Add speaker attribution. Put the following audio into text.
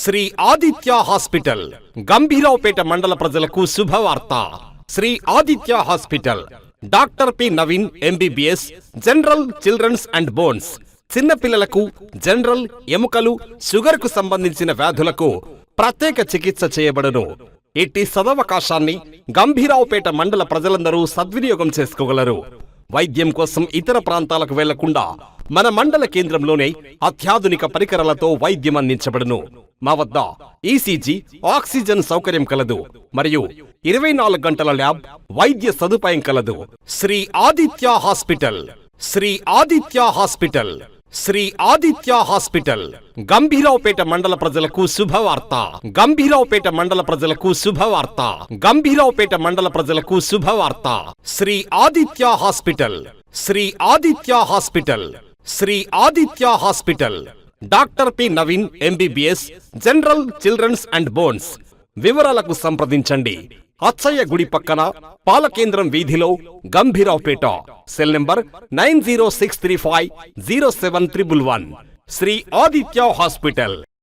Speaker 1: Shri Aditya hospital Gambhiraopet మండల ప్రజలకు శుభవార్త. Shri Aditya hospital doctor P Naveen MBBS, general, children's and bones. చిన్నపిల్లలకు జనరల్, ఎముకలు, షుగర్ కు సంబంధించిన వ్యాధులకు ప్రత్యేక చికిత్స చేయబడును. ఇట్టి సదవకాశాన్ని గంభీరావుపేట మండల ప్రజలందరూ సద్వినియోగం చేసుకోగలరు. వైద్యం కోసం ఇతర ప్రాంతాలకు వెళ్లకుండా మన మండల కేంద్రంలోనే అత్యాధునిక పరికరాలతో వైద్యం అందించబడును. మా వద్ద ఈసీజీ, ఆక్సిజన్ సౌకర్యం కలదు మరియు 24 గంటల ల్యాబ్ వైద్య సదుపాయం కలదు. Shri Aditya hospital, Shri Aditya hospital, Shri Aditya hospital Gambhiraopet మండల ప్రజలకు శుభవార్త. గంభీరావుపేట మండల ప్రజలకు శుభవార్త. గంభీరావుపేట మండల ప్రజలకు శుభవార్త. Shri Aditya hospital, Shri Aditya hospital, Shri Aditya hospital doctor P Naveen MBBS, general, children's and bones. వివరాలకు సంప్రదించండి. అచ్చయ్య గుడి పక్కన, పాలకేంద్రం వీధిలో, Gambhiraopet. Cell number 906350711. Shri Aditya hospital.